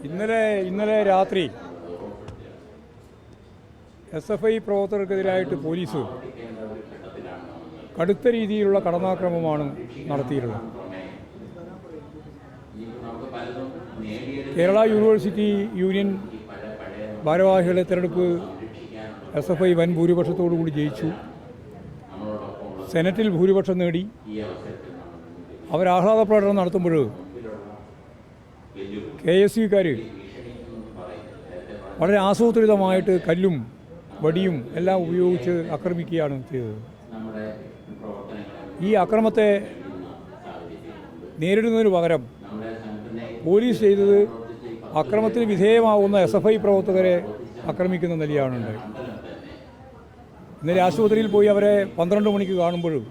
ഇന്നലെ രാത്രി SFI പ്രവർത്തകർക്കെതിരായിട്ട് police കടുത്ത രീതിയിലുള്ള കടന്നാക്രമണമാണ് നടത്തിയിട്ടുള്ളത്. കേരള യൂണിവേഴ്സിറ്റി യൂണിയൻ ഭാരവാഹികളുടെ തെരഞ്ഞെടുപ്പ് SFI വൻ ഭൂരിപക്ഷത്തോടുകൂടി ജയിച്ചു. സെനറ്റിൽ ഭൂരിപക്ഷം നേടി. അവരാഹ്ലാദ പ്രകടനം നടത്തുമ്പോൾ KSUക്കാർ വളരെ ആസൂത്രിതമായിട്ട് കല്ലും വടിയും എല്ലാം ഉപയോഗിച്ച് ആക്രമിക്കുകയാണ് ചെയ്തത്. ഈ അക്രമത്തെ നേരിടുന്നതിന് പകരം പോലീസ് ചെയ്തത് അക്രമത്തിന് വിധേയമാവുന്ന SFI പ്രവർത്തകരെ ആക്രമിക്കുന്ന നിലയാണ് ഉണ്ടായത്. ഇന്നലെ ആശുപത്രിയിൽ പോയി അവരെ 12 മണിക്ക് കാണുമ്പോഴും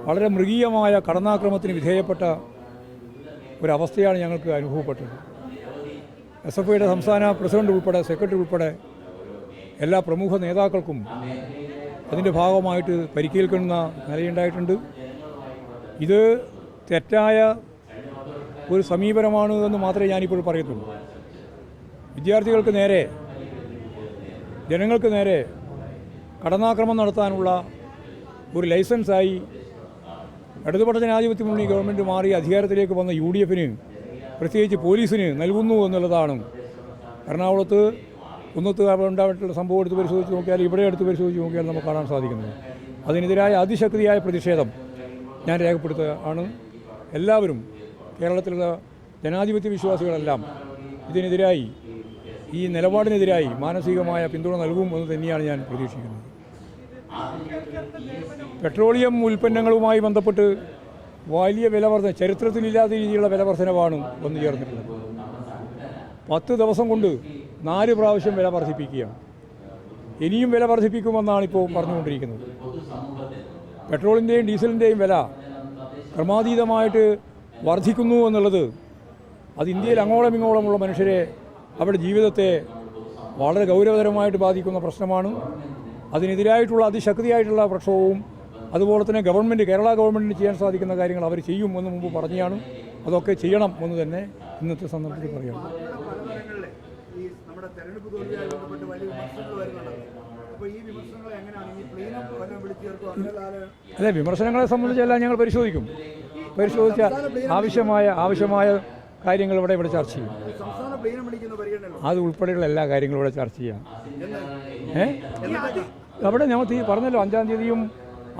വളരെ മൃഗീയമായ കടന്നാക്രമണത്തിന് വിധേയപ്പെട്ട ഒരവസ്ഥയാണ് ഞങ്ങൾക്ക് അനുഭവപ്പെട്ടത്. SFIയുടെ സംസ്ഥാന പ്രസിഡന്റ് ഉൾപ്പെടെ സെക്രട്ടറി ഉൾപ്പെടെ എല്ലാ പ്രമുഖ നേതാക്കൾക്കും അതിൻ്റെ ഭാഗമായിട്ട് പരിക്കേൽക്കുന്ന നിലയുണ്ടായിട്ടുണ്ട്. ഇത് തെറ്റായ ഒരു സമീപനമാണ് എന്ന് മാത്രമേ ഞാനിപ്പോൾ പറയത്തുള്ളൂ. വിദ്യാർത്ഥികൾക്ക് നേരെ, ജനങ്ങൾക്ക് നേരെ കടന്നാക്രമണം നടത്താനുള്ള ഒരു ലൈസൻസായി ഇടതുപക്ഷ ജനാധിപത്യ മുന്നണി ഗവൺമെൻറ് മാറി അധികാരത്തിലേക്ക് വന്ന UDFന്, പ്രത്യേകിച്ച് പോലീസിന് നൽകുന്നു എന്നുള്ളതാണ്. എറണാകുളത്ത് കുന്നത്ത് ഉണ്ടായിട്ടുള്ള സംഭവം എടുത്ത് പരിശോധിച്ച് നോക്കിയാൽ, ഇവിടെ എടുത്ത് പരിശോധിച്ച് നോക്കിയാൽ നമുക്ക് കാണാൻ സാധിക്കുന്നത്. അതിനെതിരായ അതിശക്തിയായ പ്രതിഷേധം ഞാൻ രേഖപ്പെടുത്തുകയാണ്. എല്ലാവരും, കേരളത്തിലുള്ള ജനാധിപത്യ വിശ്വാസികളെല്ലാം ഇതിനെതിരായി, ഈ നിലപാടിനെതിരായി മാനസികമായ പിന്തുണ നൽകും എന്ന് തന്നെയാണ് ഞാൻ പ്രതീക്ഷിക്കുന്നത്. പെട്രോളിയം ഉൽപ്പന്നങ്ങളുമായി ബന്ധപ്പെട്ട് വലിയ വിലവർധന, ചരിത്രത്തിലില്ലാത്ത രീതിയിലുള്ള വിലവർധനവാണ് വന്നു ചേർന്നിട്ടുള്ളത്. 10 ദിവസം കൊണ്ട് 4 പ്രാവശ്യം വില വർദ്ധിപ്പിക്കുകയാണ്. ഇനിയും വില വർദ്ധിപ്പിക്കുമെന്നാണ് ഇപ്പോൾ പറഞ്ഞുകൊണ്ടിരിക്കുന്നത്. പെട്രോളിൻ്റെയും ഡീസലിൻ്റെയും വില ക്രമാതീതമായിട്ട് വർദ്ധിക്കുന്നു എന്നുള്ളത് അത് ഇന്ത്യയിൽ അങ്ങോളം ഇങ്ങോളമുള്ള മനുഷ്യരെ, അവരുടെ ജീവിതത്തെ വളരെ ഗൗരവതരമായിട്ട് ബാധിക്കുന്ന പ്രശ്നമാണ്. അതിനെതിരായിട്ടുള്ള അതിശക്തിയായിട്ടുള്ള പ്രക്ഷോഭവും അതുപോലെ തന്നെ കേരള ഗവൺമെൻറ്റിന് ചെയ്യാൻ സാധിക്കുന്ന കാര്യങ്ങൾ അവർ ചെയ്യും എന്ന് മുമ്പ് പറഞ്ഞാണ്. അതൊക്കെ ചെയ്യണം എന്ന് തന്നെ ഇന്നത്തെ സന്ദർഭത്തിൽ പറയണം. അതെ, വിമർശനങ്ങളെ സംബന്ധിച്ചെല്ലാം ഞങ്ങൾ പരിശോധിച്ച ആവശ്യമായ കാര്യങ്ങൾ ഇവിടെ ചർച്ച ചെയ്യും. അത് ഉൾപ്പെടെയുള്ള എല്ലാ കാര്യങ്ങളും ഇവിടെ ചർച്ച ചെയ്യാം. അവിടെ ഞങ്ങൾ പറഞ്ഞല്ലോ, 5-ാം തീയതിയും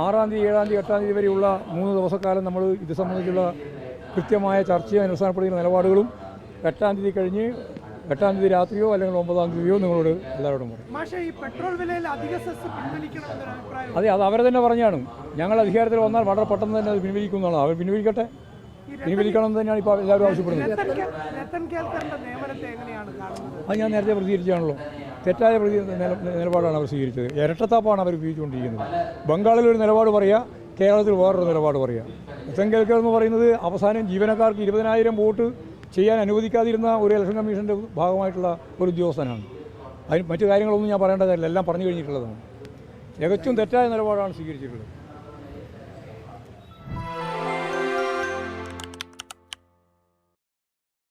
6-ാം തീയതി 7-ാം തീയതി 8-ാം തീയതി വരെയുള്ള 3 ദിവസക്കാലം നമ്മൾ ഇത് സംബന്ധിച്ചുള്ള കൃത്യമായ ചർച്ചയും അനുഷ്ഠാനപ്പെടുന്ന നിലപാടുകളും 8-ാം തീയതി കഴിഞ്ഞ് 8-ാം തീയതി രാത്രിയോ അല്ലെങ്കിൽ 9-ാം തീയതിയോ നിങ്ങളോട് എല്ലാവരോടും പറയും. അതെ, അത് അവരെ തന്നെ പറഞ്ഞാണ്. ഞങ്ങൾ അധികാരത്തിൽ വന്നാൽ വളരെ പെട്ടെന്ന് തന്നെ അത് പിൻവലിക്കുന്നതാണ്. അവർ പിൻവലിക്കട്ടെ, പിൻവലിക്കണം എന്ന് തന്നെയാണ് ഇപ്പോൾ എല്ലാവരും ആവശ്യപ്പെടുന്നത്. അത് ഞാൻ നേരത്തെ പ്രതികരിച്ചാണല്ലോ. തെറ്റായ നിലപാടാണ് അവർ സ്വീകരിച്ചത്. ഇരട്ടത്താപ്പാണ് അവർ ഉപയോഗിച്ചുകൊണ്ടിരിക്കുന്നത്. ബംഗാളിൽ ഒരു നിലപാട് പറയുക, കേരളത്തിൽ വേറൊരു നിലപാട് പറയുക. രത്തൻ കേൽക്കർ എന്ന് പറയുന്നത് അവസാനം ജീവനക്കാർക്ക് 20,000 വോട്ട് ചെയ്യാൻ അനുവദിക്കാതിരുന്ന ഒരു ഇലക്ഷൻ കമ്മീഷൻ്റെ ഭാഗമായിട്ടുള്ള ഒരു ഉദ്യോഗസ്ഥനാണ്. അതിന് മറ്റു കാര്യങ്ങളൊന്നും ഞാൻ പറയേണ്ടതല്ല, എല്ലാം പറഞ്ഞു കഴിഞ്ഞിട്ടുള്ളതാണ്. തികച്ചും തെറ്റായ നിലപാടാണ് സ്വീകരിച്ചിട്ടുള്ളത്.